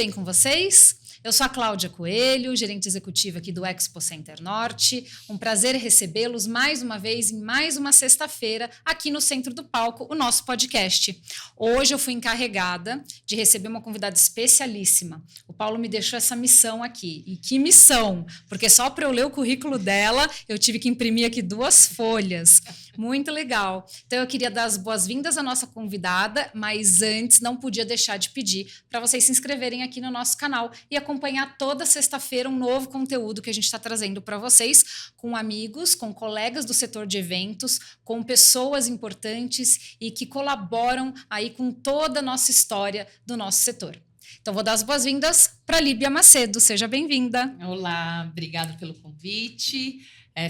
bem com vocês? Eu sou a Cláudia Coelho, gerente executiva aqui do Expo Center Norte. Um prazer recebê-los mais uma vez em mais uma sexta-feira aqui no centro do palco, o nosso podcast. Hoje eu fui encarregada de receber uma convidada especialíssima. O Paulo me deixou essa missão aqui. E que missão! Porque só para eu ler o currículo dela, eu tive que imprimir aqui 2 folhas. Muito legal. Então eu queria dar as boas-vindas à nossa convidada, mas antes não podia deixar de pedir para vocês se inscreverem aqui no nosso canal e acompanhar toda sexta-feira um novo conteúdo que a gente está trazendo para vocês, com amigos, com colegas do setor de eventos, com pessoas importantes e que colaboram aí com toda a nossa história do nosso setor. Então vou dar as boas-vindas para Líbia Macedo. Seja bem-vinda. Olá, obrigado pelo convite.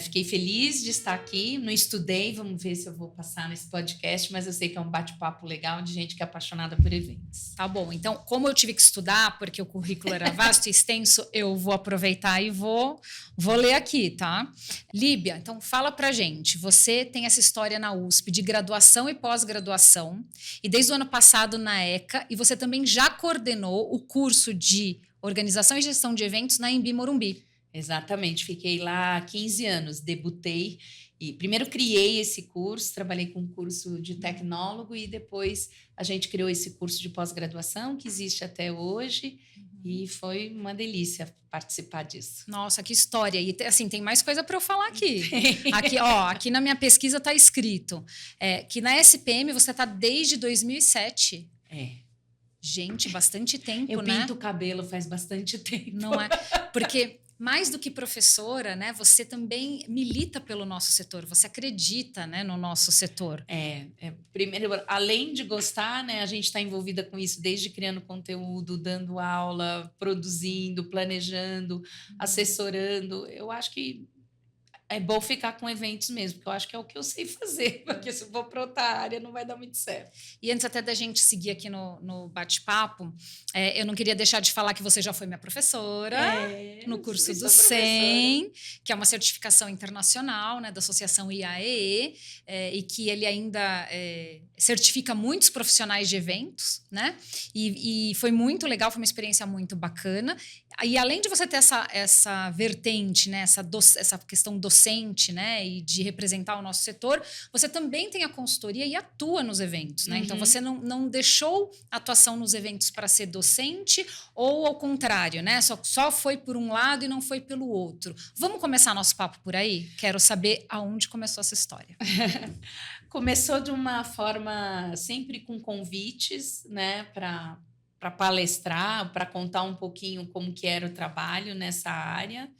Fiquei feliz de estar aqui. Não estudei, vamos ver se eu vou passar nesse podcast, mas eu sei que é um bate-papo legal de gente que é apaixonada por eventos. Tá bom, então como eu tive que estudar, porque o currículo era vasto e extenso, eu vou aproveitar e vou ler aqui, tá? Líbia, então fala pra gente, você tem essa história na USP de graduação e pós-graduação, e desde o ano passado na ECA, e você também já coordenou o curso de Organização e Gestão de Eventos na Anhembi Morumbi. Exatamente, fiquei lá há 15 anos, debutei e primeiro criei esse curso, trabalhei com um curso de tecnólogo e depois a gente criou esse curso de pós-graduação que existe até hoje e foi uma delícia participar disso. Nossa, que história! E assim, tem mais coisa para eu falar aqui. Aqui na minha pesquisa está escrito que na SPM você está desde 2007. Gente, bastante tempo, eu né? Eu pinto o cabelo faz bastante tempo. Não é? Porque mais do que professora, né, você também milita pelo nosso setor, você acredita, né, no nosso setor. Primeiro, além de gostar, né, a gente está envolvida com isso desde criando conteúdo, dando aula, produzindo, planejando, assessorando. Eu acho que é bom ficar com eventos mesmo, porque eu acho que é o que eu sei fazer, porque se eu for para outra área não vai dar muito certo. E antes até da gente seguir aqui no bate-papo, eu não queria deixar de falar que você já foi minha professora no curso do SEM, que é uma certificação internacional, né, da Associação IAEE, e que ele ainda certifica muitos profissionais de eventos, né? E foi muito legal, foi uma experiência muito bacana. E além de você ter essa vertente, né, essa questão docente, né, e de representar o nosso setor, você também tem a consultoria e atua nos eventos, né? Então você não deixou a atuação nos eventos para ser docente ou ao contrário, né? Só foi por um lado e não foi pelo outro. Vamos começar nosso papo por aí? Quero saber aonde começou essa história. Começou de uma forma sempre com convites, né, para palestrar, para contar um pouquinho como que era o trabalho nessa área.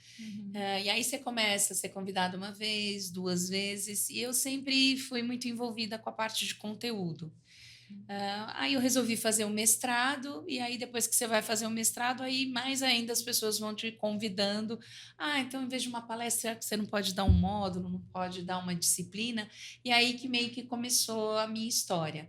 E aí você começa a ser convidado uma vez, 2 vezes, e eu sempre fui muito envolvida com a parte de conteúdo. Aí eu resolvi fazer o mestrado, e aí depois que você vai fazer o mestrado, aí mais ainda as pessoas vão te convidando. Então em vez de uma palestra, você não pode dar um módulo, não pode dar uma disciplina, e aí que meio que começou a minha história.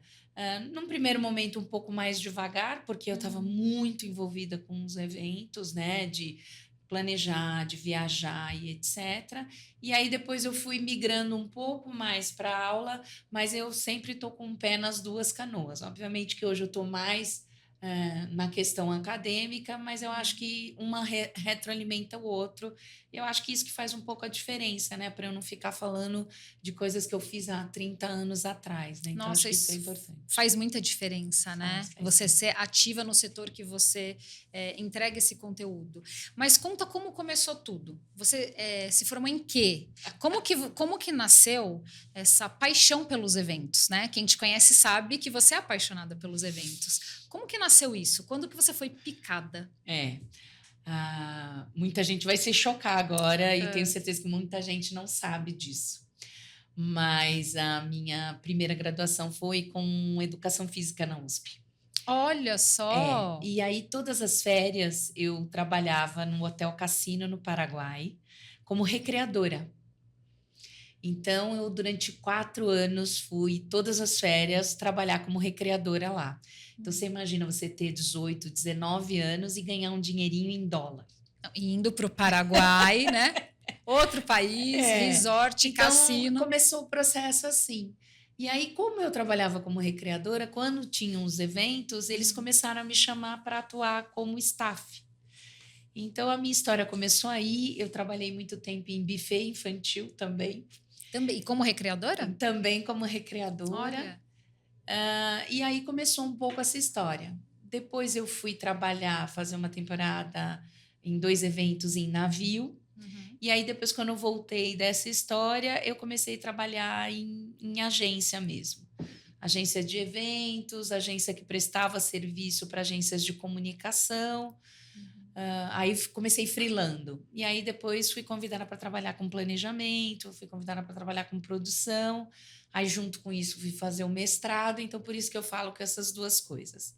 Num primeiro momento um pouco mais devagar, porque eu estava muito envolvida com os eventos, né, de planejar, de viajar e etc. E aí depois eu fui migrando um pouco mais para a aula, mas eu sempre estou com o pé nas 2 canoas. Obviamente que hoje eu estou mais na questão acadêmica, mas eu acho que uma retroalimenta o outro. Eu acho que isso que faz um pouco a diferença, né? Para eu não ficar falando de coisas que eu fiz há 30 anos atrás, né? Então, nossa, acho que isso é importante. Faz muita diferença, né? Você ser ativa no setor que você entrega esse conteúdo. Mas conta como começou tudo. Você se formou em quê? Como que nasceu essa paixão pelos eventos, né? Quem te conhece sabe que você é apaixonada pelos eventos. Como que nasceu isso? Quando que você foi picada? Muita gente vai se chocar agora e tenho certeza que muita gente não sabe disso. Mas a minha primeira graduação foi com Educação Física na USP. Olha só! E aí todas as férias eu trabalhava no Hotel Cassino no Paraguai como recreadora. Então eu durante 4 anos fui todas as férias trabalhar como recreadora lá. Então, você imagina você ter 18, 19 anos e ganhar um dinheirinho em dólar. Indo para o Paraguai, né? Outro país, resort, então, cassino. Começou o processo assim. E aí, como eu trabalhava como recreadora, quando tinham os eventos, eles começaram a me chamar para atuar como staff. Então, a minha história começou aí. Eu trabalhei muito tempo em buffet infantil também. Também. E como recreadora? Também como recreadora. Olha. E aí começou um pouco essa história. Depois eu fui trabalhar, fazer uma temporada em 2 eventos em navio. E aí, depois, quando eu voltei dessa história, eu comecei a trabalhar em agência mesmo. Agência de eventos, agência que prestava serviço para agências de comunicação. Aí comecei freelando. E aí depois fui convidada para trabalhar com planejamento, fui convidada para trabalhar com produção. Aí junto com isso fui fazer o mestrado. Então por isso que eu falo com essas duas coisas.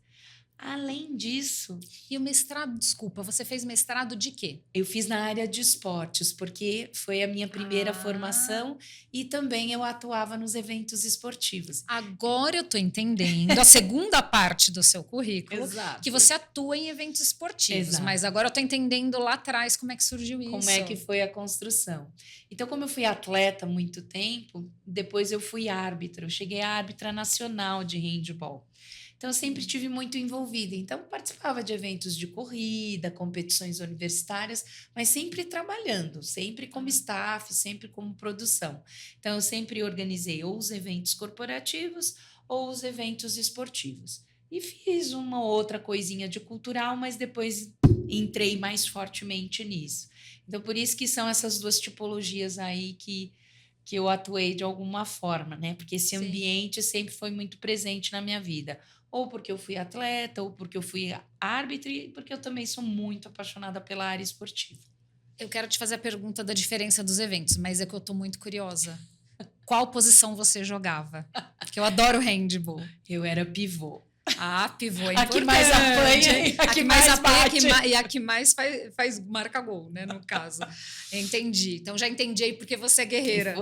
Além disso... E o mestrado, desculpa, você fez mestrado de quê? Eu fiz na área de esportes, porque foi a minha primeira formação e também eu atuava nos eventos esportivos. Agora eu tô entendendo a segunda parte do seu currículo, Exato. que você atua em eventos esportivos. Exato. Mas agora eu tô entendendo lá atrás como é que surgiu isso. Como é que foi a construção. Então, como eu fui atleta há muito tempo, depois eu fui árbitra. Eu cheguei a árbitra nacional de handball. Então, eu sempre estive muito envolvida. Então, participava de eventos de corrida, competições universitárias, mas sempre trabalhando, sempre como staff, sempre como produção. Então, eu sempre organizei ou os eventos corporativos ou os eventos esportivos. E fiz uma outra coisinha de cultural, mas depois entrei mais fortemente nisso. Então, por isso que são essas duas tipologias aí que eu atuei de alguma forma, né? Porque esse ambiente sempre foi muito presente na minha vida. Ou porque eu fui atleta, ou porque eu fui árbitra, e porque eu também sou muito apaixonada pela área esportiva. Eu quero te fazer a pergunta da diferença dos eventos, mas é que eu tô muito curiosa. Qual posição você jogava? Porque eu adoro handball. Eu era pivô. Pivô é a que mais apanha, a que mais apanha e a que mais faz marca gol, né, no caso. Entendi. Então já entendi aí porque você é guerreira.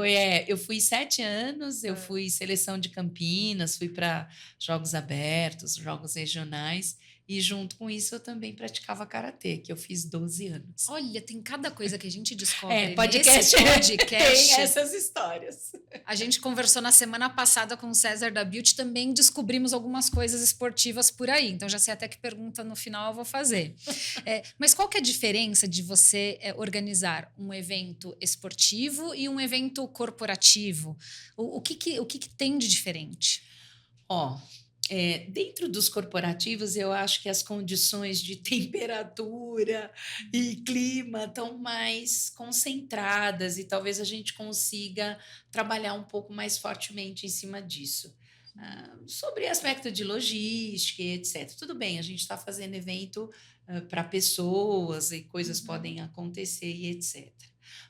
Eu fui 7 anos, eu fui seleção de Campinas, fui para jogos abertos, jogos regionais. E junto com isso eu também praticava karatê, que eu fiz 12 anos. Olha, tem cada coisa que a gente descobre podcast nesse podcast. Tem essas histórias. A gente conversou na semana passada com o César da Beauty, também descobrimos algumas coisas esportivas por aí. Então já sei até que pergunta no final eu vou fazer. Mas qual que é a diferença de você organizar um evento esportivo e um evento corporativo? O que tem de diferente? Dentro dos corporativos, eu acho que as condições de temperatura e clima estão mais concentradas e talvez a gente consiga trabalhar um pouco mais fortemente em cima disso. Sobre aspecto de logística, etc. Tudo bem, a gente está fazendo evento para pessoas e coisas podem acontecer e etc.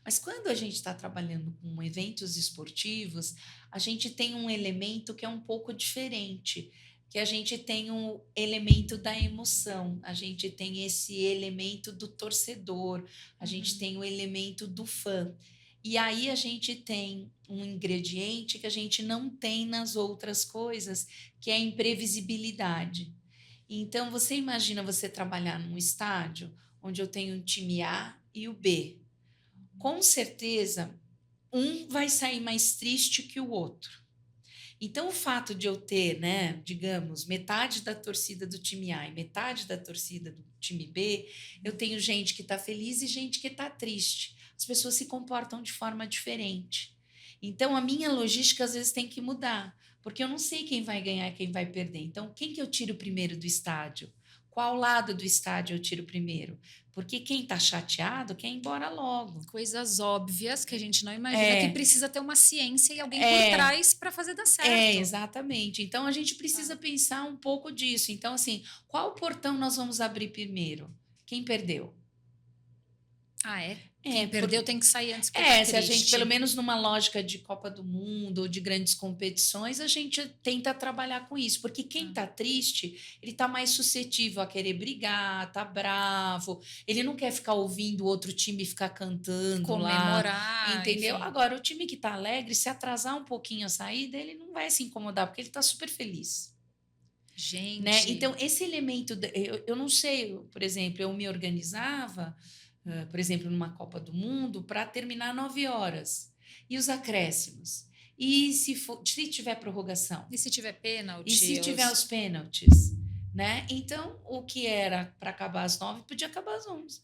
Mas quando a gente está trabalhando com eventos esportivos, a gente tem um elemento que é um pouco diferente, que a gente tem um elemento da emoção, a gente tem esse elemento do torcedor, a gente tem o elemento do fã. E aí a gente tem um ingrediente que a gente não tem nas outras coisas, que é a imprevisibilidade. Então, você imagina você trabalhar num estádio onde eu tenho o time A e o B. Com certeza, um vai sair mais triste que o outro. Então, o fato de eu ter, digamos, metade da torcida do time A e metade da torcida do time B, eu tenho gente que está feliz e gente que está triste. As pessoas se comportam de forma diferente. Então, a minha logística às vezes tem que mudar, porque eu não sei quem vai ganhar e quem vai perder. Então, quem que eu tiro primeiro do estádio? Qual lado do estádio eu tiro primeiro? Porque quem está chateado quer ir embora logo. Coisas óbvias que a gente não imagina, que precisa ter uma ciência e alguém por trás para fazer dar certo. Exatamente. Então, a gente precisa pensar um pouco disso. Então, assim, qual portão nós vamos abrir primeiro? Quem perdeu? Quem perdeu tem que sair antes. Se a gente, pelo menos numa lógica de Copa do Mundo ou de grandes competições, a gente tenta trabalhar com isso, porque quem está triste, ele está mais suscetível a querer brigar, tá bravo, ele não quer ficar ouvindo o outro time ficar cantando, comemorar, entendeu? Enfim. Agora, o time que está alegre, se atrasar um pouquinho a saída, ele não vai se incomodar, porque ele está super feliz. Gente. Então, esse elemento, eu não sei, por exemplo, eu me organizava, por exemplo, numa Copa do Mundo, para terminar 9 horas. E os acréscimos? E se tiver prorrogação? E se tiver pênalti? E se tiver os pênaltis? Né? Então, o que era para acabar às 9 podia acabar às 11.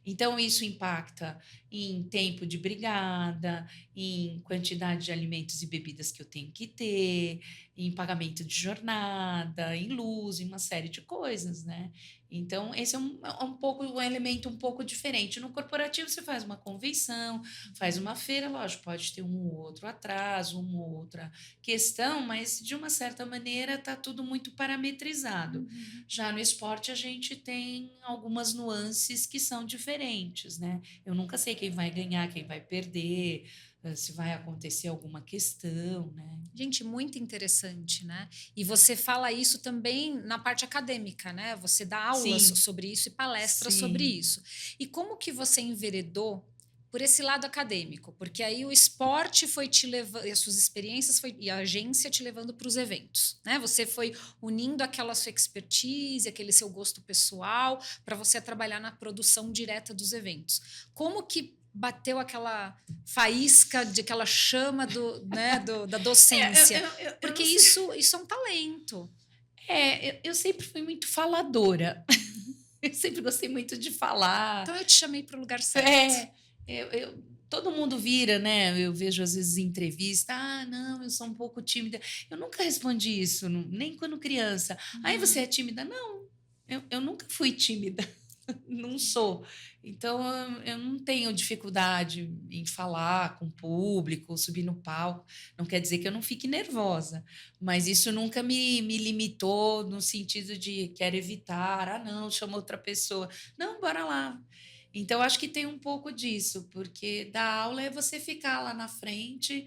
Então, isso impacta em tempo de brigada, em quantidade de alimentos e bebidas que eu tenho que ter, em pagamento de jornada, em luz, em uma série de coisas, né? Então, esse é um elemento um pouco diferente. No corporativo, você faz uma convenção, faz uma feira, lógico, pode ter um ou outro atraso, uma ou outra questão, mas, de uma certa maneira, está tudo muito parametrizado. Já no esporte, a gente tem algumas nuances que são diferentes, né? Eu nunca sei quem vai ganhar, quem vai perder, se vai acontecer alguma questão, né? Gente, muito interessante, né? E você fala isso também na parte acadêmica, né? Você dá aulas Sim. sobre isso e palestras Sim. sobre isso. E como que você enveredou por esse lado acadêmico? Porque aí o esporte foi te levando, as suas experiências e a agência te levando para os eventos, né? Você foi unindo aquela sua expertise, aquele seu gosto pessoal, para você trabalhar na produção direta dos eventos. Como que bateu aquela faísca, aquela chama da docência? Porque isso é um talento. Eu sempre fui muito faladora. Eu sempre gostei muito de falar. Então eu te chamei para o lugar certo. Todo mundo vira, né? Eu vejo às vezes em entrevista, não, eu sou um pouco tímida. Eu nunca respondi isso, nem quando criança. Aí você é tímida? Não, eu nunca fui tímida. Não sou. Então, eu não tenho dificuldade em falar com o público, subir no palco. Não quer dizer que eu não fique nervosa, mas isso nunca me limitou no sentido de quero evitar, não, chama outra pessoa. Não, bora lá. Então, acho que tem um pouco disso, porque dar aula é você ficar lá na frente,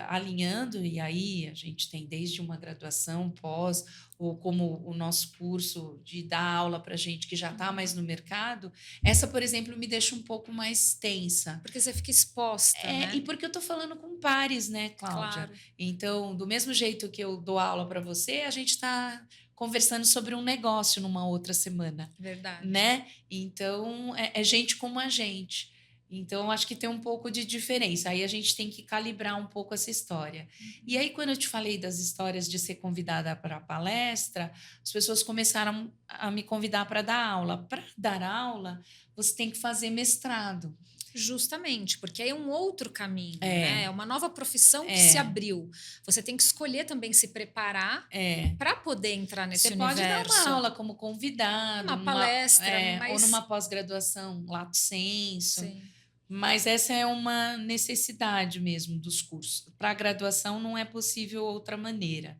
alinhando, e aí a gente tem desde uma graduação, pós, ou como o nosso curso de dar aula para gente que já está mais no mercado. Essa, por exemplo, me deixa um pouco mais tensa. Porque você fica exposta, né? E porque eu estou falando com pares, né, Cláudia? Claro. Então, do mesmo jeito que eu dou aula para você, a gente está conversando sobre um negócio numa outra semana. Verdade. Né? Então, é gente como a gente. Então, acho que tem um pouco de diferença. Aí a gente tem que calibrar um pouco essa história. E aí, quando eu te falei das histórias de ser convidada para a palestra, as pessoas começaram a me convidar para dar aula. Para dar aula, você tem que fazer mestrado. Justamente, porque aí é um outro caminho, né? É uma nova profissão que se abriu. Você tem que escolher também se preparar para poder entrar nesse universo. Você pode dar uma aula como convidado, uma palestra, ou numa pós-graduação, lato sensu. Sim. Mas essa é uma necessidade mesmo dos cursos. Para a graduação não é possível outra maneira.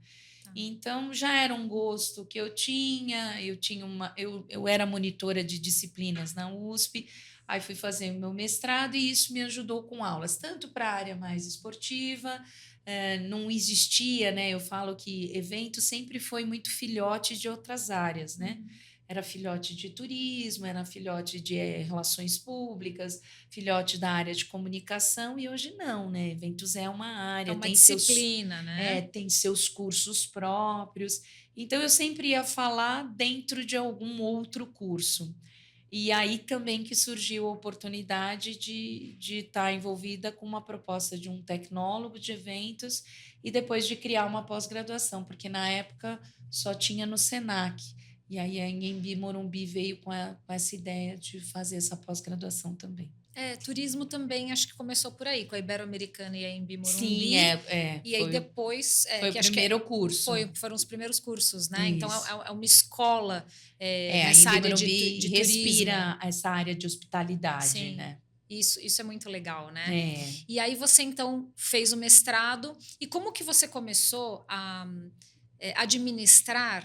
Então, já era um gosto que eu tinha. Eu era monitora de disciplinas na USP, aí fui fazer o meu mestrado e isso me ajudou com aulas, tanto para a área mais esportiva, não existia, né? Eu falo que evento sempre foi muito filhote de outras áreas, né? Era filhote de turismo, era filhote de relações públicas, filhote da área de comunicação, e hoje não, né? Eventos é uma área, tem disciplina, né? Tem seus cursos próprios. Então, eu sempre ia falar dentro de algum outro curso. E aí também que surgiu a oportunidade de estar envolvida com uma proposta de um tecnólogo de eventos e depois de criar uma pós-graduação, porque na época só tinha no Senac. E aí a Anhembi Morumbi veio com essa ideia de fazer essa pós-graduação também. Turismo também acho que começou por aí, com a Ibero-Americana e a Anhembi Morumbi. Sim, E aí depois... foi o primeiro curso. Foram os primeiros cursos, né? Isso. Então é uma escola nessa área de respira turismo. Essa área de hospitalidade, Sim. né? Isso é muito legal, né? E aí você, então, fez o mestrado. E como que você começou a administrar,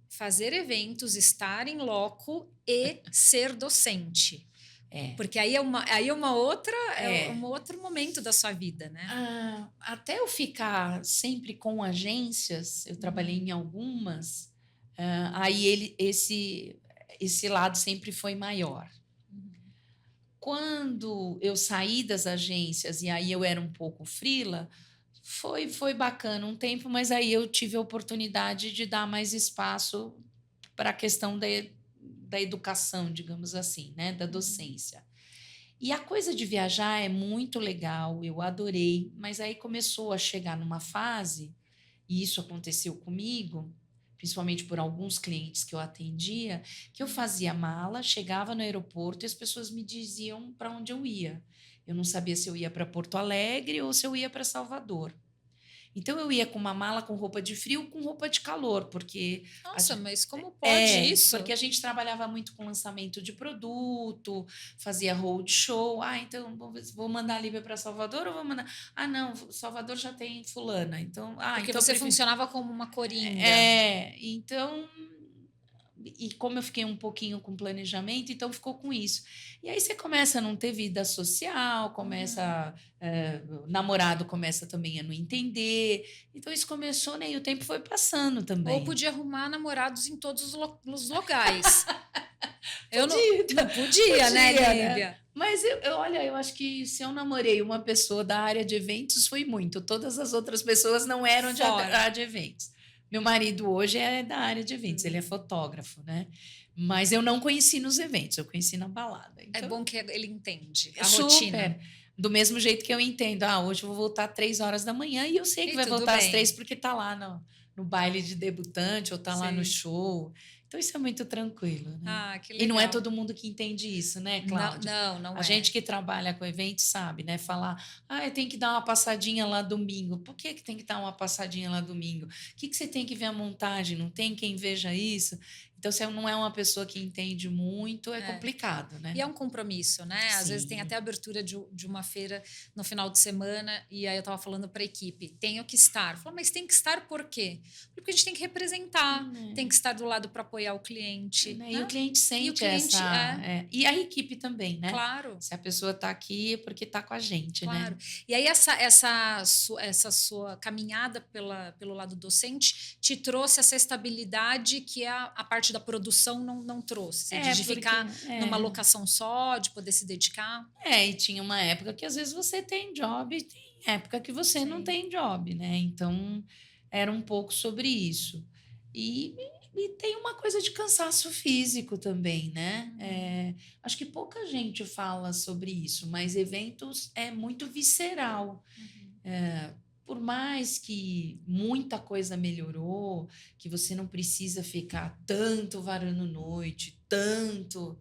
fazer eventos, estar em loco e ser docente? Porque aí é uma outra, um outro momento da sua vida, né? Até eu ficar sempre com agências, eu trabalhei em algumas, aí esse lado sempre foi maior. Quando eu saí das agências e aí eu era um pouco freela, foi bacana um tempo, mas aí eu tive a oportunidade de dar mais espaço para a questão da educação, digamos assim, né, da docência. E a coisa de viajar é muito legal, eu adorei, mas aí começou a chegar numa fase, e isso aconteceu comigo, principalmente por alguns clientes que eu atendia, que eu fazia mala, chegava no aeroporto e as pessoas me diziam para onde eu ia. Eu não sabia se eu ia para Porto Alegre ou se eu ia para Salvador. Então eu ia com uma mala com roupa de frio, com roupa de calor, porque Nossa, mas como pode isso? porque a gente trabalhava muito com lançamento de produto, fazia roadshow. Ah, então vou mandar a Lívia para Salvador ou vou mandar? Ah, não, Salvador já tem fulana. Então, Porque então você funcionava como uma coringa. então e como eu fiquei um pouquinho com planejamento, então ficou com isso. E aí você começa a não ter vida social, o namorado começa também a não entender. Então isso começou, né? E o tempo foi passando também. Ou podia arrumar namorados em todos os locais. Eu Podia, não podia, né, Lívia? Mas olha, eu acho que se eu namorei uma pessoa da área de eventos, foi muito. Todas as outras pessoas não eram da área de eventos. Meu marido hoje é da área de eventos, ele é fotógrafo, né? Mas eu não conheci nos eventos, eu conheci na balada. Então, é bom que ele entende a super, rotina. Do mesmo jeito que eu entendo. Ah, hoje eu vou voltar 3 horas da manhã e eu sei que vai voltar às 3 porque tá lá no baile de debutante ou tá lá no show. Então, isso é muito tranquilo, né? Ah, que legal. E não é todo mundo que entende isso, né, Cláudia? Não A gente que trabalha com eventos sabe, né? Falar, eu tenho que dar uma passadinha lá domingo. Por que tem que dar uma passadinha lá domingo? O que você tem que ver a montagem? Não tem quem veja isso? Então, se não é uma pessoa que entende muito, é complicado, né? E é um compromisso, né? Às vezes tem até abertura de uma feira no final de semana, e aí eu estava falando para a equipe, tenho que estar. Falou, mas tem que estar por quê? Porque a gente tem que representar, tem que estar do lado para apoiar o cliente. Né? E o cliente sente E a equipe também, né? Claro. Se a pessoa está aqui é porque está com a gente, claro. né? E aí essa sua caminhada pelo lado docente te trouxe essa estabilidade que a parte da produção não trouxe. De ficar numa locação só, de poder se dedicar. E tinha uma época que às vezes você tem job e tem época que você não tem job, né? Então, era um pouco sobre isso. E tem uma coisa de cansaço físico também, né? Acho que pouca gente fala sobre isso, mas eventos é muito visceral. Por mais que muita coisa melhorou, que você não precisa ficar tanto varando noite, tanto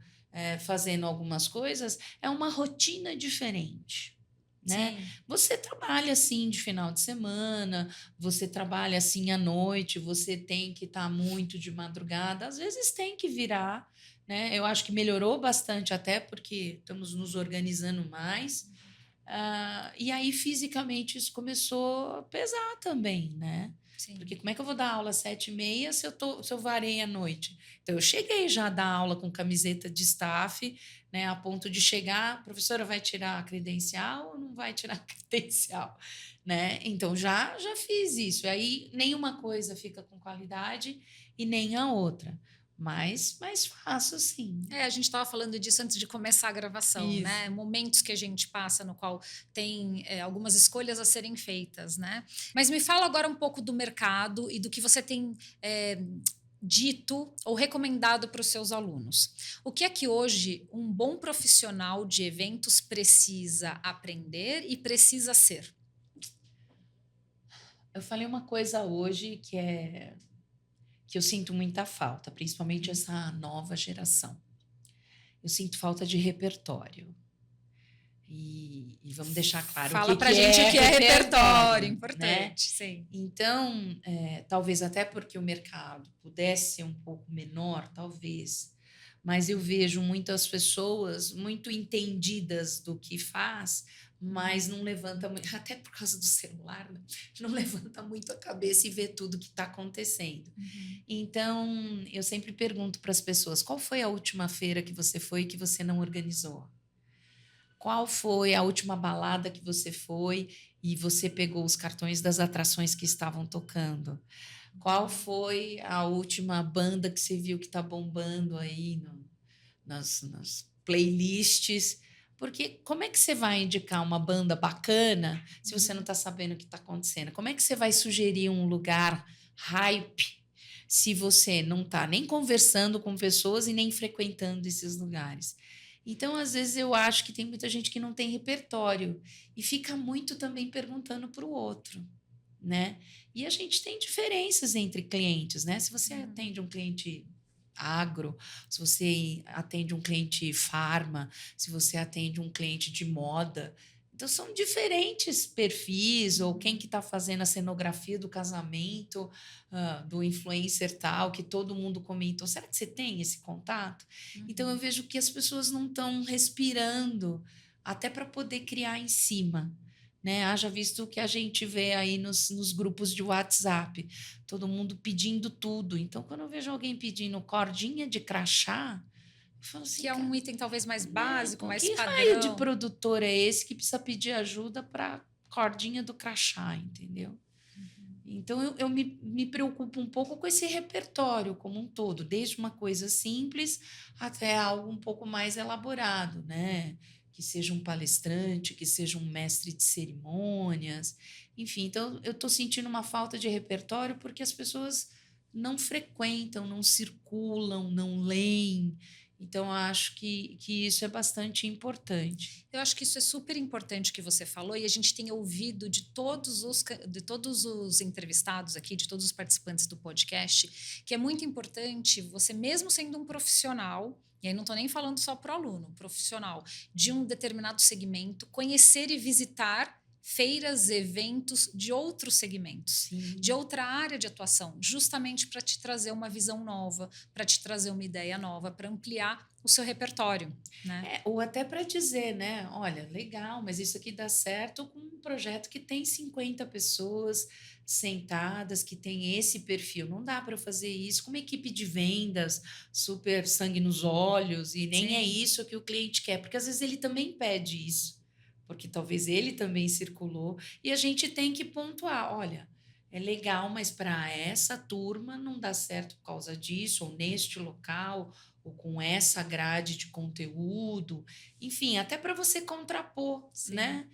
fazendo algumas coisas, é uma rotina diferente. Né? Você trabalha assim de final de semana, você trabalha assim à noite, você tem que estar muito de madrugada, às vezes tem que virar, né? Eu acho que melhorou bastante até porque estamos nos organizando mais. E aí, fisicamente, isso começou a pesar também, né? Sim. Porque como é que eu vou dar aula às 7h30 se eu varei à noite? Então, eu cheguei já a dar aula com camiseta de staff, né? A ponto de chegar, a professora vai tirar a credencial ou não vai tirar a credencial? Né? Então, já fiz isso. Aí, nenhuma coisa fica com qualidade e nem a outra. Mas faço sim. A gente estava falando disso antes de começar a gravação, isso. Né? Momentos que a gente passa no qual tem algumas escolhas a serem feitas, né? Mas me fala agora um pouco do mercado e do que você tem dito ou recomendado para os seus alunos. O que é que hoje um bom profissional de eventos precisa aprender e precisa ser? Eu falei uma coisa hoje que eu sinto muita falta, principalmente essa nova geração. Eu sinto falta de repertório. E vamos deixar claro Fala pra gente o que é repertório, importante, né? Sim. Então, talvez até porque o mercado pudesse ser um pouco menor, talvez, mas eu vejo muitas pessoas muito entendidas do que faz, mas não levanta muito, até por causa do celular, né? Não levanta muito a cabeça e vê tudo que está acontecendo. Então, eu sempre pergunto para as pessoas, qual foi a última feira que você foi e que você não organizou? Qual foi a última balada que você foi e você pegou os cartões das atrações que estavam tocando? Qual foi a última banda que você viu que está bombando aí nas playlists? Porque como é que você vai indicar uma banda bacana se você não está sabendo o que está acontecendo? Como é que você vai sugerir um lugar hype se você não está nem conversando com pessoas e nem frequentando esses lugares? Então, às vezes, eu acho que tem muita gente que não tem repertório e fica muito também perguntando para o outro, né? E a gente tem diferenças entre clientes, né? Se você atende um cliente agro, se você atende um cliente farma, se você atende um cliente de moda, então são diferentes perfis, ou quem que está fazendo a cenografia do casamento, do influencer tal, que todo mundo comentou. Será que você tem esse contato? Então eu vejo que as pessoas não estão respirando até para poder criar em cima. Né? Haja visto o que a gente vê aí nos grupos de WhatsApp, todo mundo pedindo tudo. Então, quando eu vejo alguém pedindo cordinha de crachá, eu falo assim, Que é um item talvez mais básico, mais que padrão. raio de produtor é esse que precisa pedir ajuda para cordinha do crachá, entendeu? Então, eu me preocupo um pouco com esse repertório como um todo, desde uma coisa simples até algo um pouco mais elaborado, né? Que seja um palestrante, que seja um mestre de cerimônias, enfim. Então, eu estou sentindo uma falta de repertório porque as pessoas não frequentam, não circulam, não leem. Então, eu acho que isso é bastante importante. Eu acho que isso é super importante que você falou, e a gente tem ouvido de todos os entrevistados aqui, de todos os participantes do podcast, que é muito importante você, mesmo sendo um profissional, e aí não estou nem falando só para o aluno, profissional de um determinado segmento, conhecer e visitar feiras, eventos de outros segmentos, Sim. de outra área de atuação, justamente para te trazer uma visão nova, para te trazer uma ideia nova, para ampliar o seu repertório, né? Ou até para dizer, né? Olha, legal, mas isso aqui dá certo com um projeto que tem 50 pessoas sentadas, que tem esse perfil. Não dá para fazer isso com uma equipe de vendas super sangue nos olhos, e nem é Sim. isso que o cliente quer, porque às vezes ele também pede isso, porque talvez ele também circulou, e a gente tem que pontuar: olha. É legal, mas para essa turma não dá certo por causa disso, ou neste local, ou com essa grade de conteúdo, enfim, até para você contrapor, Sim. né?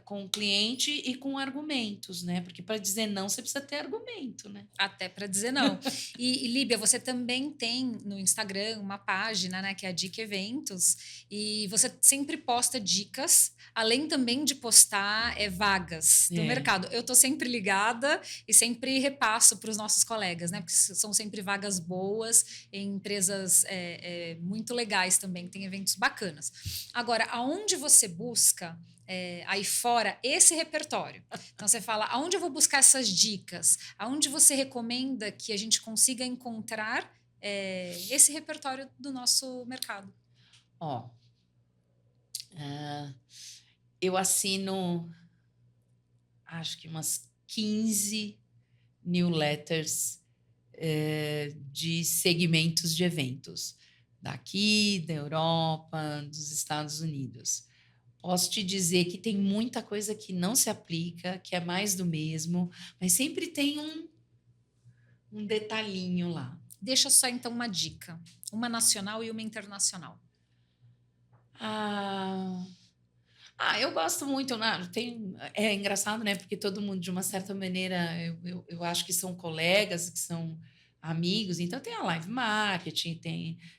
Com o cliente e com argumentos, né? Porque para dizer não, você precisa ter argumento, né? Até para dizer não. E Líbia, você também tem no Instagram uma página, né, que é a Dica Eventos, e você sempre posta dicas, além também de postar vagas do mercado. Eu estou sempre ligada e sempre repasso para os nossos colegas, né, porque são sempre vagas boas em empresas muito legais também, que tem eventos bacanas. Agora, aonde você busca aí fora esse repertório? Então você fala, aonde eu vou buscar essas dicas? Aonde você recomenda que a gente consiga encontrar esse repertório do nosso mercado? Ó, eu assino, acho que umas 15 newsletters de segmentos de eventos, daqui, da Europa, dos Estados Unidos. Posso te dizer que tem muita coisa que não se aplica, que é mais do mesmo, mas sempre tem um detalhinho lá. Deixa só então uma dica, uma nacional e uma internacional. Eu gosto muito, né? É engraçado, né? Porque todo mundo, de uma certa maneira, eu acho que são colegas, que são amigos. Então, tem a Live Marketing,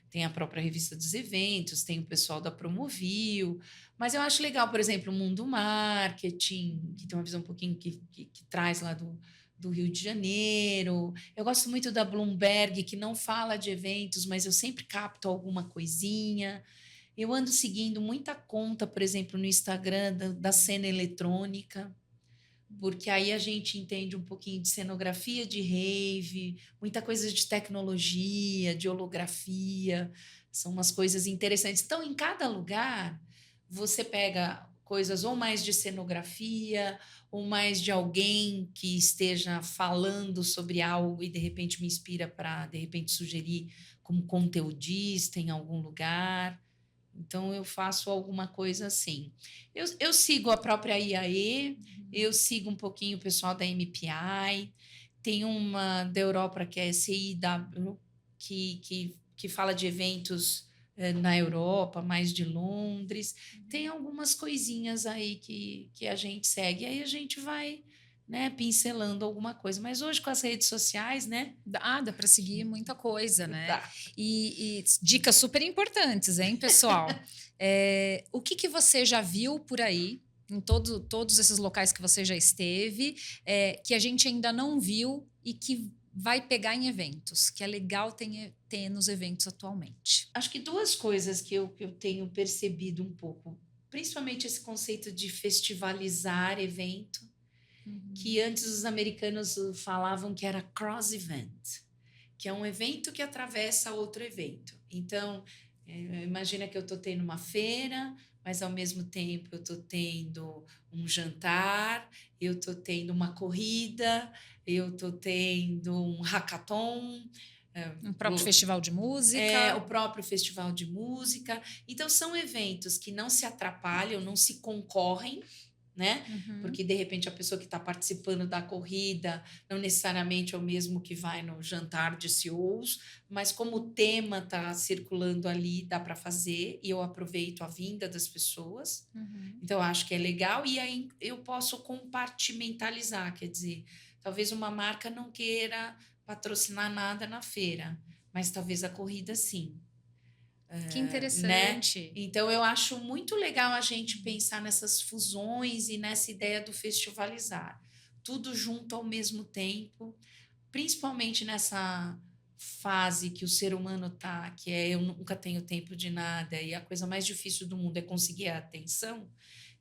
tem a própria revista dos eventos, tem o pessoal da Promovil. Mas eu acho legal, por exemplo, o Mundo Marketing, que tem uma visão um pouquinho que traz lá do Rio de Janeiro. Eu gosto muito da Bloomberg, que não fala de eventos, mas eu sempre capto alguma coisinha. Eu ando seguindo muita conta, por exemplo, no Instagram da cena eletrônica, porque aí a gente entende um pouquinho de cenografia de rave, muita coisa de tecnologia, de holografia, são umas coisas interessantes. Então, em cada lugar, você pega coisas ou mais de cenografia, ou mais de alguém que esteja falando sobre algo e de repente me inspira para, de repente, sugerir como conteudista em algum lugar. Então, eu faço alguma coisa assim. Eu sigo a própria IAE, eu sigo um pouquinho o pessoal da MPI, tem uma da Europa que é a CIW, que fala de eventos na Europa, mais de Londres. Tem algumas coisinhas aí que a gente segue, aí a gente vai, né, pincelando alguma coisa. Mas hoje com as redes sociais, né? Dá para seguir muita coisa, né? Dá. E dicas super importantes, hein, pessoal? O que você já viu por aí, em todos esses locais que você já esteve, que a gente ainda não viu e que vai pegar em eventos, que é legal ter nos eventos atualmente? Acho que duas coisas que eu tenho percebido um pouco, principalmente esse conceito de festivalizar evento, que antes os americanos falavam que era cross-event, que é um evento que atravessa outro evento. Então, imagina que eu estou tendo uma feira, mas ao mesmo tempo eu estou tendo um jantar, eu estou tendo uma corrida, eu estou tendo um hackathon, Um próprio festival de música. o próprio festival de música. Então, são eventos que não se atrapalham, não se concorrem, né? Porque, de repente, a pessoa que está participando da corrida não necessariamente é o mesmo que vai no jantar de CEOs, mas como o tema está circulando ali, dá para fazer, e eu aproveito a vinda das pessoas. Então, eu acho que é legal, e aí eu posso compartimentalizar, quer dizer, talvez uma marca não queira patrocinar nada na feira, mas talvez a corrida sim. Que interessante. Né? Então, eu acho muito legal a gente pensar nessas fusões e nessa ideia do festivalizar. Tudo junto ao mesmo tempo, principalmente nessa fase que o ser humano está, que é eu nunca tenho tempo de nada e a coisa mais difícil do mundo é conseguir a atenção.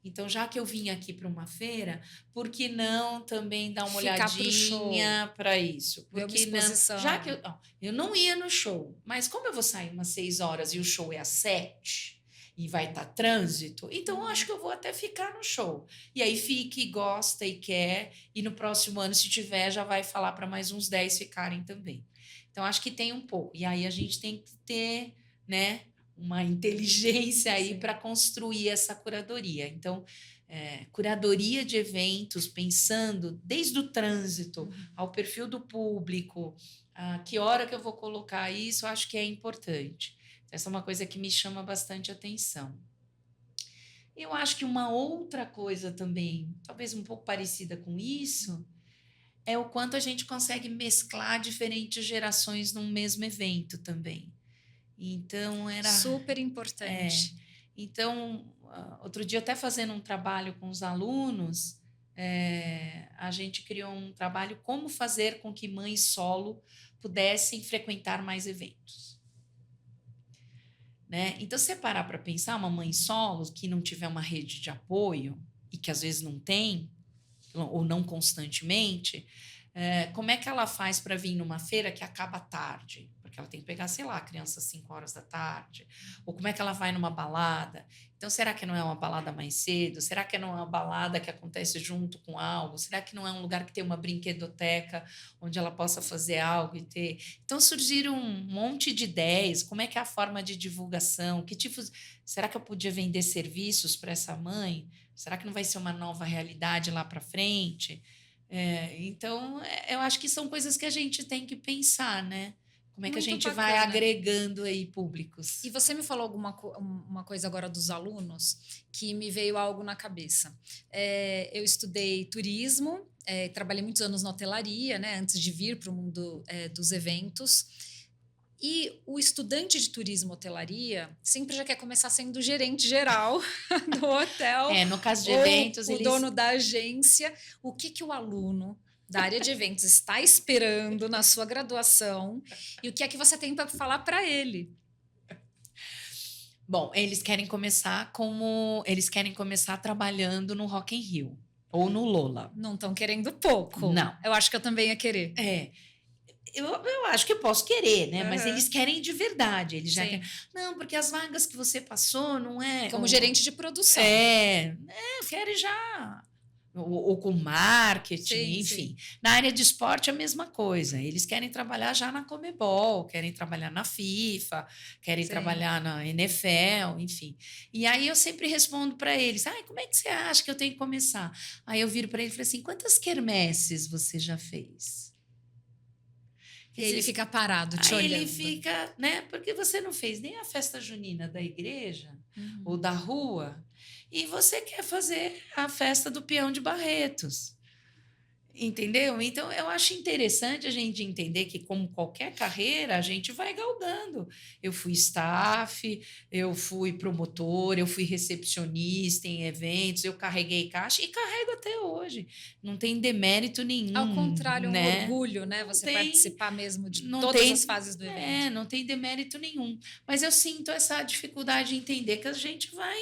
Então, já que eu vim aqui para uma feira, por que não também dar uma olhadinha para isso? Porque não, já que eu não ia no show, mas como eu vou sair umas 6 horas e o show é às 7 e vai estar trânsito, então eu acho que eu vou até ficar no show. E aí fique, gosta e quer, e no próximo ano, se tiver, já vai falar para mais uns 10 ficarem também. Então, acho que tem um pouco. E aí a gente tem que ter, né, uma inteligência aí para construir essa curadoria. Então, curadoria de eventos, pensando desde o trânsito ao perfil do público, a que hora que eu vou colocar isso, eu acho que é importante. Essa é uma coisa que me chama bastante atenção. Eu acho que uma outra coisa também, talvez um pouco parecida com isso, é o quanto a gente consegue mesclar diferentes gerações num mesmo evento também. Então, era super importante. Então, outro dia, até fazendo um trabalho com os alunos, a gente criou um trabalho como fazer com que mães solo pudessem frequentar mais eventos. Né? Então, se você parar para pensar, uma mãe solo que não tiver uma rede de apoio, e que às vezes não tem, ou não constantemente, como é que ela faz para vir numa feira que acaba tarde? Porque ela tem que pegar, sei lá, a criança às 5 horas da tarde. Ou como é que ela vai numa balada? Então, será que não é uma balada mais cedo? Será que não é uma balada que acontece junto com algo? Será que não é um lugar que tem uma brinquedoteca onde ela possa fazer algo e ter? Então, surgiram um monte de ideias. Como é que é a forma de divulgação? Que tipo? Será que eu podia vender serviços para essa mãe? Será que não vai ser uma nova realidade lá para frente? Então, eu acho que são coisas que a gente tem que pensar, né? Como é que a gente vai agregando aí públicos? E você me falou uma coisa agora dos alunos que me veio algo na cabeça. Eu estudei turismo, trabalhei muitos anos na hotelaria, né, antes de vir para o mundo dos eventos. E o estudante de turismo hotelaria sempre já quer começar sendo gerente geral do hotel. No caso de eventos, o dono da agência. O que o aluno da área de eventos está esperando na sua graduação e o que é que você tem para falar para ele? Bom, eles querem começar trabalhando no Rock in Rio ou no Lola. Não estão querendo pouco. Não. Eu acho que eu também ia querer. Eu acho que eu posso querer, né? Mas eles querem de verdade. Eles já querem. Não, porque as vagas que você passou não é. Como gerente de produção. Querem já. Ou com marketing, enfim. Sim. Na área de esporte, a mesma coisa. Eles querem trabalhar já na Conmebol, querem trabalhar na FIFA, querem trabalhar na NFL, enfim. E aí eu sempre respondo para eles: como é que você acha que eu tenho que começar? Aí eu viro para ele e falo assim: quantas quermesses você já fez? E ele fica parado, te olhando. Ele fica, né? Porque você não fez nem a festa junina da igreja ou da rua, e você quer fazer a festa do peão de Barretos. Entendeu? Então, eu acho interessante a gente entender que, como qualquer carreira, a gente vai galgando. Eu fui staff, eu fui promotor, eu fui recepcionista em eventos, eu carreguei caixa e carrego até hoje. Não tem demérito Ao nenhum, contrário, é um né? orgulho, né? Não Você tem, participar mesmo de não todas as tem, fases do evento. não tem demérito nenhum. Mas eu sinto essa dificuldade de entender que a gente vai,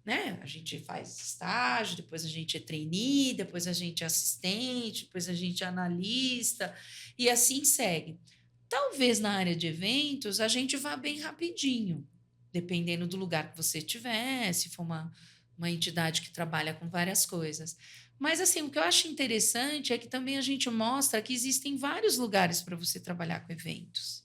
né? A gente faz estágio, depois a gente é trainee, depois a gente é assistente, depois a gente é analista, e assim segue. Talvez na área de eventos a gente vá bem rapidinho, dependendo do lugar que você tiver, se for uma entidade que trabalha com várias coisas. Mas assim, o que eu acho interessante é que também a gente mostra que existem vários lugares para você trabalhar com eventos.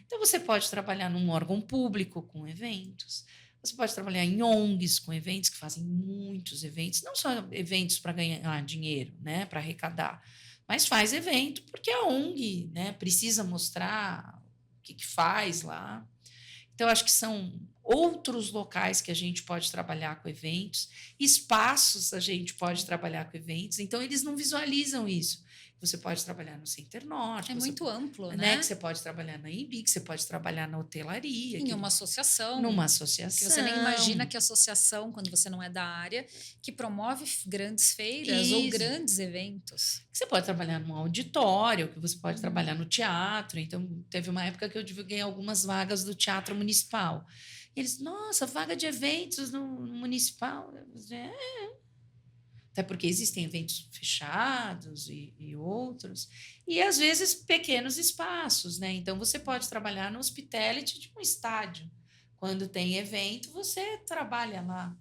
Então, você pode trabalhar num órgão público com eventos, você pode trabalhar em ONGs com eventos, que fazem muitos eventos, não só eventos para ganhar dinheiro, né, para arrecadar, mas faz evento porque a ONG, né, precisa mostrar o que faz lá. Então, acho que são outros locais que a gente pode trabalhar com eventos, espaços a gente pode trabalhar com eventos, então eles não visualizam isso. Você pode trabalhar no Center Norte. É muito amplo, né? né? Que você pode trabalhar na EMB, que você pode trabalhar na hotelaria. Em uma associação. Numa associação. Que você nem imagina que a associação, quando você não é da área, que promove grandes feiras ou grandes eventos. Que você pode trabalhar num auditório, que você pode trabalhar no teatro. Então, teve uma época que eu divulguei algumas vagas do Teatro Municipal. E eles, nossa, vaga de eventos no municipal. Até porque existem eventos fechados e outros, e às vezes pequenos espaços, né? Então você pode trabalhar no hospitality de um estádio. Quando tem evento, você trabalha lá.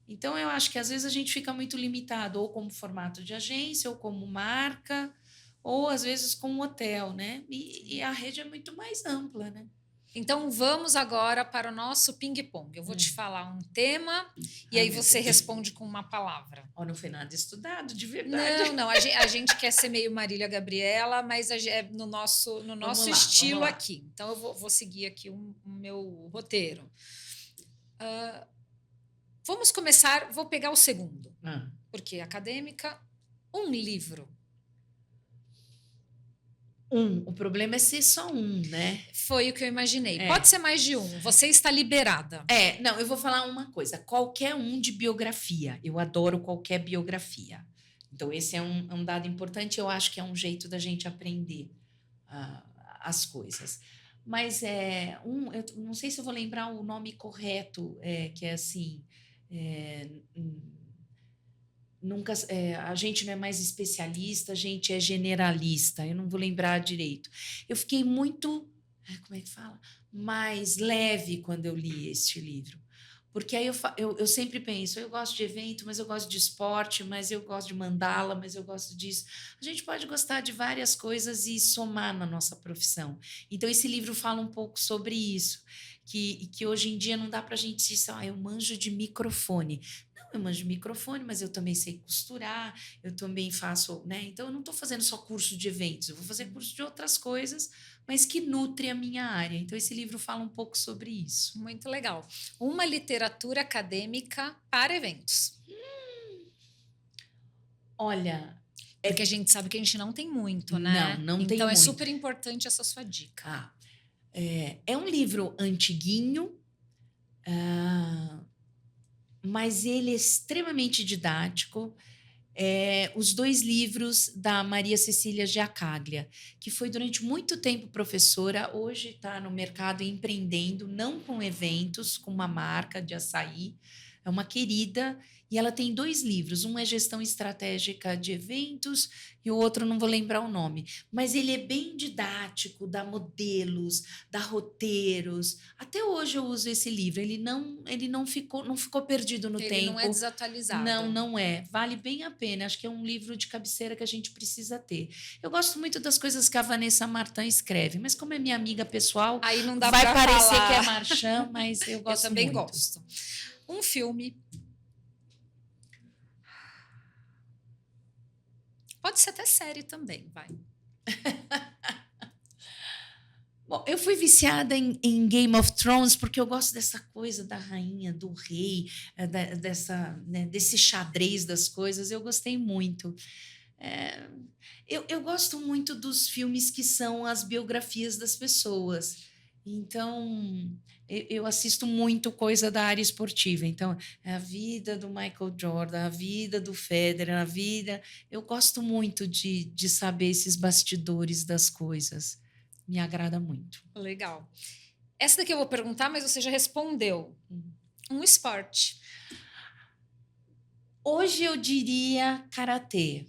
Então eu acho que às vezes a gente fica muito limitado, ou como formato de agência, ou como marca, ou às vezes como hotel, né? E a rede é muito mais ampla, né? Então, vamos agora para o nosso ping-pong. Eu vou te falar um tema e aí você responde com uma palavra. Não foi nada estudado, de verdade. Não. A gente quer ser meio Marília Gabriela, mas é no nosso estilo aqui. Então, eu vou seguir aqui o meu roteiro. Vamos começar, vou pegar o segundo. Porque acadêmica, um livro. O problema é ser só um, né? Foi o que eu imaginei. Pode ser mais de um. Você está liberada. Não, eu vou falar uma coisa. Qualquer um de biografia. Eu adoro qualquer biografia. Então, esse é um dado importante. Eu acho que é um jeito da gente aprender as coisas. Mas eu não sei se eu vou lembrar o nome correto, que é assim... Nunca, a gente não é mais especialista, a gente é generalista. Eu não vou lembrar direito. Eu fiquei muito, como é que fala? Mais leve quando eu li este livro. Porque aí eu sempre penso, eu gosto de evento, mas eu gosto de esporte, mas eu gosto de mandala, mas eu gosto disso. A gente pode gostar de várias coisas e somar na nossa profissão. Então, esse livro fala um pouco sobre isso, que hoje em dia não dá para a gente dizer, eu manjo de microfone. Eu manjo de microfone, mas eu também sei costurar, eu também faço, né? Então, eu não estou fazendo só curso de eventos, eu vou fazer curso de outras coisas, mas que nutre a minha área. Então, esse livro fala um pouco sobre isso. Muito legal. Uma literatura acadêmica para eventos. Olha... Porque a gente sabe que a gente não tem muito, né? Não tem muito. Então, é super importante essa sua dica. É um livro antiguinho, mas ele é extremamente didático. Os dois livros da Maria Cecília Giacaglia, que foi durante muito tempo professora, hoje está no mercado empreendendo, não com eventos, com uma marca de açaí. É uma querida, e ela tem 2 livros. Um é Gestão Estratégica de Eventos e o outro não vou lembrar o nome. Mas ele é bem didático, dá modelos, dá roteiros. Até hoje eu uso esse livro. Ele não ficou perdido no tempo. Ele não é desatualizado. Não é. Vale bem a pena. Acho que é um livro de cabeceira que a gente precisa ter. Eu gosto muito das coisas que a Vanessa Martin escreve, mas como é minha amiga pessoal, aí não dá vai pra parecer falar. que é marchand, mas eu gosto muito. Eu também gosto. Um filme. Pode ser até série também, vai. Bom, eu fui viciada em Game of Thrones porque eu gosto dessa coisa da rainha, do rei, desse xadrez das coisas. Eu gostei muito. Eu gosto muito dos filmes que são as biografias das pessoas. Então, eu assisto muito coisa da área esportiva. Então, é a vida do Michael Jordan, a vida do Federer, a vida. Eu gosto muito de saber esses bastidores das coisas. Me agrada muito. Legal. Essa daqui eu vou perguntar, mas você já respondeu. Um esporte. Hoje eu diria karatê.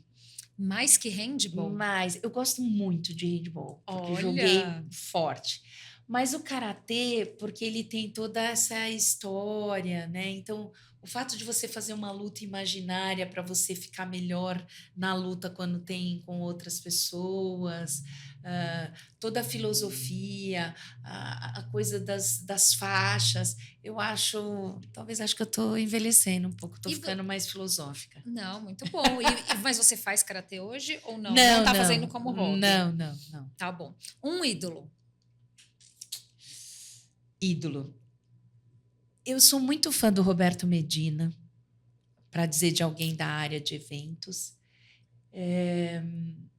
Mais que handball? Mas eu gosto muito de handball, porque Olha! joguei forte. Mas o karatê, porque ele tem toda essa história, né? Então, o fato de você fazer uma luta imaginária para você ficar melhor na luta quando tem com outras pessoas, toda a filosofia, a coisa das faixas, eu acho, talvez acho que eu estou envelhecendo um pouco, estou ficando mais filosófica. Não, muito bom. Mas você faz karatê hoje ou não? Não, Não tá fazendo como hobby? Não. Tá bom. Um ídolo. Ídolo. Eu sou muito fã do Roberto Medina, para dizer de alguém da área de eventos.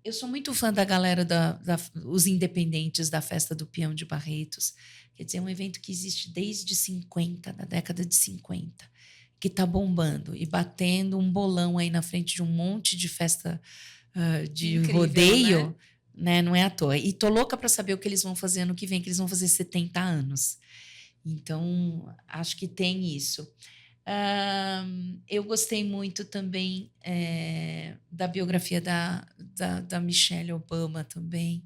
Eu sou muito fã da galera, os independentes da Festa do Peão de Barretos. Quer dizer, é um evento que existe desde 50, da década de 50, que está bombando e batendo um bolão aí na frente de um monte de festa de Incrível, rodeio, né? Não é à toa. E tô louca para saber o que eles vão fazer ano que vem, que eles vão fazer 70 anos. Então, acho que tem isso. Eu gostei muito também da biografia da Michelle Obama também.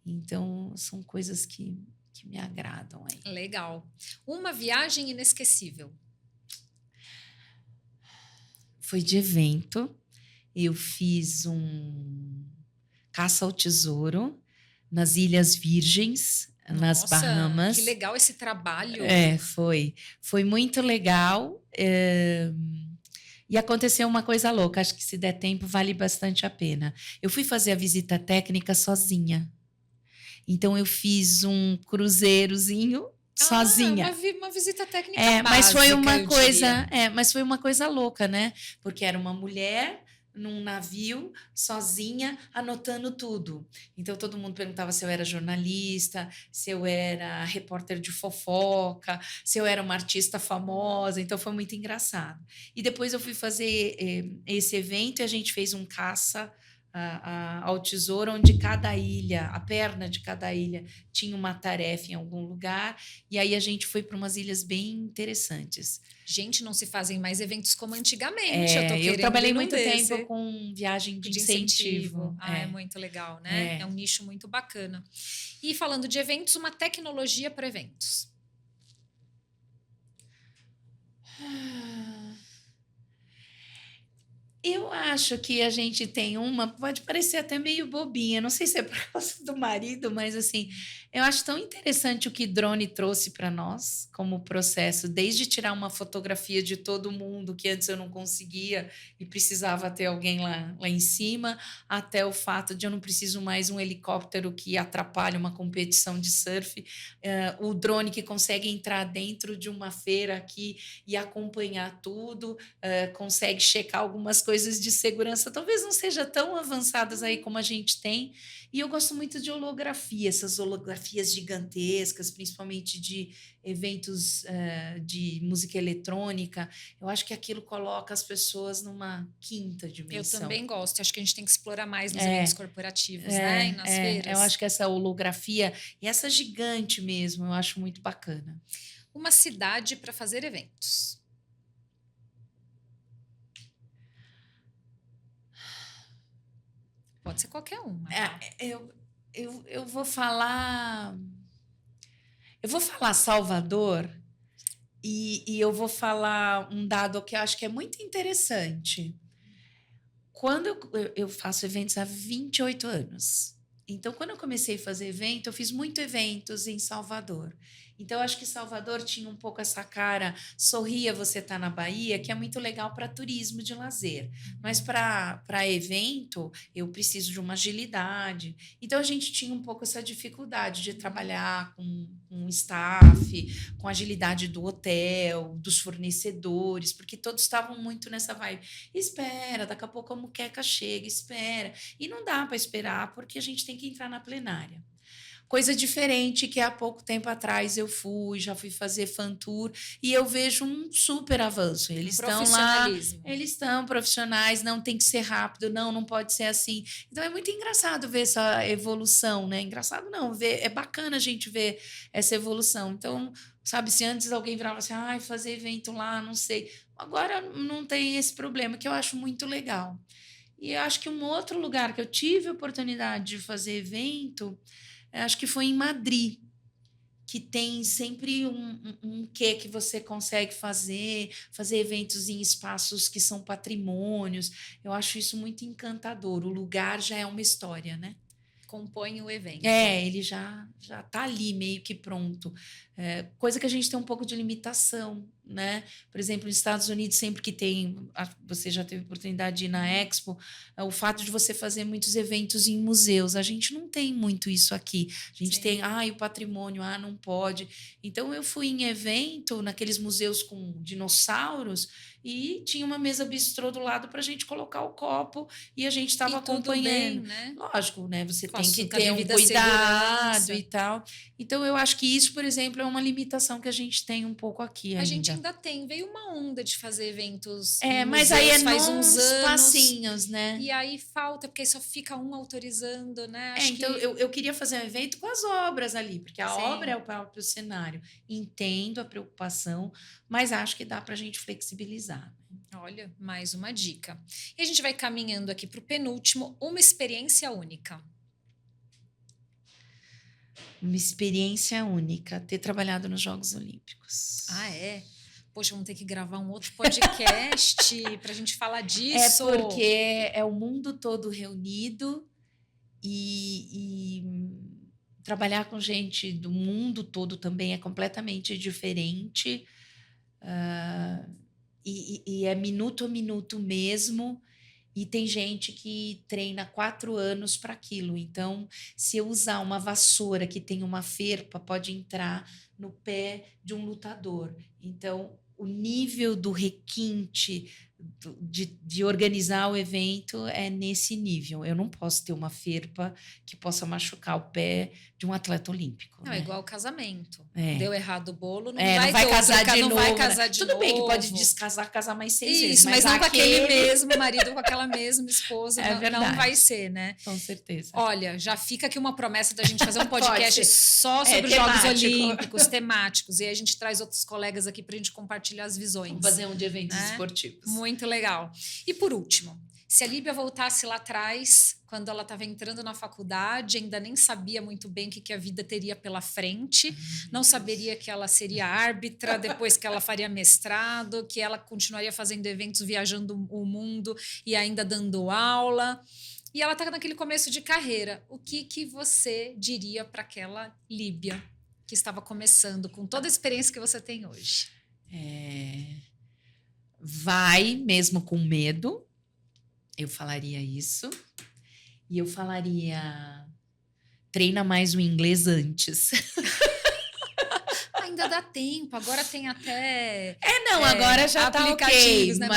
Então, são coisas que me agradam aí. Legal. Uma viagem inesquecível. Foi de evento. Eu fiz um caça ao tesouro nas Ilhas Virgens, nas Bahamas. Que legal esse trabalho. Foi muito legal. E aconteceu uma coisa louca, acho que se der tempo vale bastante a pena. Eu fui fazer a visita técnica sozinha. Então eu fiz um cruzeirozinho sozinha. Uma visita técnica básica, mas foi uma coisa louca, né? Porque era uma mulher num navio, sozinha, anotando tudo. Então, todo mundo perguntava se eu era jornalista, se eu era repórter de fofoca, se eu era uma artista famosa. Então, foi muito engraçado. E depois eu fui fazer esse evento e a gente fez um caça ao tesouro, onde cada ilha, a perna de cada ilha, tinha uma tarefa em algum lugar. E aí a gente foi para umas ilhas bem interessantes. Gente, não se fazem mais eventos como antigamente. Eu trabalhei muito tempo com viagem de incentivo. É muito legal, né? É um nicho muito bacana. E falando de eventos, uma tecnologia para eventos. Eu acho que a gente tem pode parecer até meio bobinha, não sei se é por causa do marido, mas assim, eu acho tão interessante o que drone trouxe para nós como processo, desde tirar uma fotografia de todo mundo que antes eu não conseguia e precisava ter alguém lá em cima, até o fato de eu não preciso mais um helicóptero que atrapalha uma competição de surf, o drone que consegue entrar dentro de uma feira aqui e acompanhar tudo, consegue checar algumas coisas de segurança, talvez não seja tão avançadas aí como a gente tem. E eu gosto muito de holografia, essas holografias gigantescas, principalmente de eventos de música eletrônica. Eu acho que aquilo coloca as pessoas numa quinta dimensão. Eu também gosto. Acho que a gente tem que explorar mais nos eventos corporativos, né? E nas feiras. Eu acho que essa holografia, e essa gigante mesmo, eu acho muito bacana. Uma cidade para fazer eventos. Pode ser qualquer uma. Tá? Eu vou falar. Eu vou falar Salvador e eu vou falar um dado que eu acho que é muito interessante. Quando eu faço eventos há 28 anos. Então, quando eu comecei a fazer evento, eu fiz muitos eventos em Salvador. Então, acho que Salvador tinha um pouco essa cara, sorria você tá na Bahia, que é muito legal para turismo de lazer. Mas para evento, eu preciso de uma agilidade. Então, a gente tinha um pouco essa dificuldade de trabalhar com staff, com agilidade do hotel, dos fornecedores, porque todos estavam muito nessa vibe. Espera, daqui a pouco a muqueca chega, espera. E não dá para esperar, porque a gente tem que entrar na plenária. Coisa diferente que há pouco tempo atrás eu já fui fazer fan tour e eu vejo um super avanço. Eles estão lá, eles estão profissionais, não tem que ser rápido, não pode ser assim. Então é muito engraçado ver essa evolução, né? Engraçado não, é bacana a gente ver essa evolução. Então, sabe, se antes alguém virava assim, fazer evento lá, não sei. Agora não tem esse problema, que eu acho muito legal. E eu acho que um outro lugar que eu tive a oportunidade de fazer evento, acho que foi em Madrid, que tem sempre um quê que você consegue fazer eventos em espaços que são patrimônios. Eu acho isso muito encantador. O lugar já é uma história, né? Compõe o evento. Ele já está ali meio que pronto. Coisa que a gente tem um pouco de limitação, né? Por exemplo, nos Estados Unidos, sempre que tem, você já teve oportunidade de ir na Expo, o fato de você fazer muitos eventos em museus, a gente não tem muito isso aqui. A gente tem, o patrimônio, não pode. Então, eu fui em evento, naqueles museus com dinossauros, e tinha uma mesa bistrô do lado para a gente colocar o copo, e a gente estava acompanhando. Bem, né? Lógico, né? Você tem que ter um cuidado e tal. Então, eu acho que isso, por exemplo, é uma limitação que a gente tem um pouco aqui ainda. A gente ainda tem. Veio uma onda de fazer eventos mas aí faz uns passinhos, né? E aí falta, porque só fica um autorizando, né? Então, eu queria fazer um evento com as obras ali, porque a obra é o próprio cenário. Entendo a preocupação, mas acho que dá para a gente flexibilizar. Olha, mais uma dica. E a gente vai caminhando aqui para o penúltimo, uma experiência única. Uma experiência única, ter trabalhado nos Jogos Olímpicos. É? Poxa, vamos ter que gravar um outro podcast para a gente falar disso. Porque é o mundo todo reunido e trabalhar com gente do mundo todo também é completamente diferente. E é minuto a minuto mesmo. E tem gente que treina 4 anos para aquilo. Então, se eu usar uma vassoura que tem uma ferpa, pode entrar no pé de um lutador. Então, o nível do requinte de organizar o evento é nesse nível. Eu não posso ter uma ferpa que possa machucar o pé de um atleta olímpico. Não, né? é igual casamento. Deu errado o bolo, não vai casar de novo. Não vai casar de novo. Tudo bem que pode descasar, casar mais 6 vezes. Mas não com aquele mesmo marido, com aquela mesma esposa. Não vai ser, né? Com certeza. Olha, já fica aqui uma promessa da gente fazer um podcast só sobre os Jogos Olímpicos, temáticos. E aí a gente traz outros colegas aqui para a gente compartilhar as visões. Vamos fazer um de eventos esportivos. Muito legal. E por último, se a Líbia voltasse lá atrás, quando ela estava entrando na faculdade, ainda nem sabia muito bem o que a vida teria pela frente, não saberia que ela seria árbitra, depois que ela faria mestrado, que ela continuaria fazendo eventos, viajando o mundo e ainda dando aula. E ela está naquele começo de carreira. O que você diria para aquela Líbia que estava começando, com toda a experiência que você tem hoje? Vai mesmo com medo. Eu falaria isso. E eu falaria, treina mais o inglês antes. Ainda dá tempo, agora tem até... agora já tá ok, né?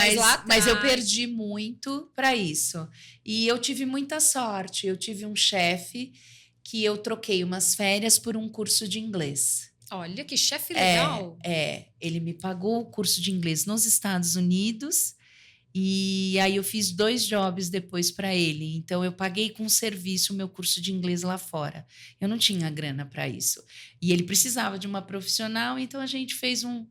Mas eu perdi muito para isso. E eu tive muita sorte. Eu tive um chefe que eu troquei umas férias por um curso de inglês. Olha, que chefe legal. Ele me pagou o curso de inglês nos Estados Unidos e aí eu fiz 2 jobs depois para ele. Então, eu paguei com serviço o meu curso de inglês lá fora. Eu não tinha grana para isso. E ele precisava de uma profissional, então a gente fez um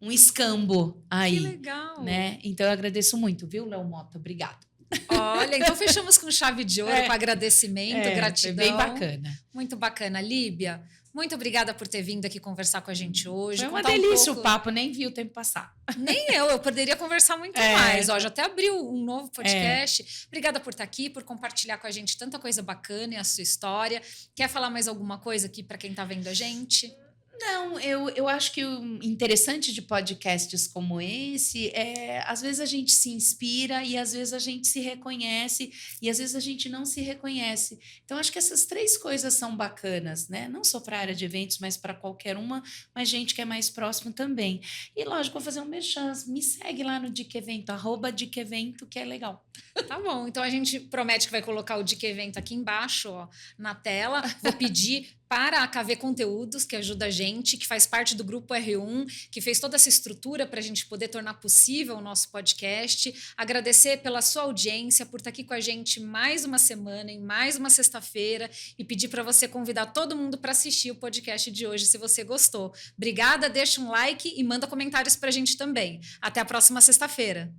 escambo aí. Que legal. Né? Então, eu agradeço muito, viu, Léo Mota? Obrigado. Olha, então fechamos com chave de ouro, com agradecimento, gratidão. Foi bem bacana. Muito bacana. Líbia, muito obrigada por ter vindo aqui conversar com a gente hoje. Foi uma delícia o papo, nem vi o tempo passar. Nem eu poderia conversar muito mais. Ó, já até abriu um novo podcast. Obrigada por estar aqui, por compartilhar com a gente tanta coisa bacana e a sua história. Quer falar mais alguma coisa aqui para quem está vendo a gente? Não, eu acho que o interessante de podcasts como esse é, às vezes a gente se inspira e às vezes a gente se reconhece e às vezes a gente não se reconhece. Então, acho que essas três coisas são bacanas, né? Não só para a área de eventos, mas para qualquer uma, mas gente que é mais próximo também. E lógico, vou fazer um merchan, me segue lá no Dica Evento, @Dica Evento, que é legal. Tá bom, então a gente promete que vai colocar o Dica Evento aqui embaixo, ó, na tela. Vou pedir para a KV Conteúdos, que ajuda a gente, que faz parte do Grupo R1, que fez toda essa estrutura para a gente poder tornar possível o nosso podcast. Agradecer pela sua audiência, por estar aqui com a gente mais uma semana, em mais uma sexta-feira, e pedir para você convidar todo mundo para assistir o podcast de hoje, se você gostou. Obrigada, deixa um like e manda comentários para a gente também. Até a próxima sexta-feira.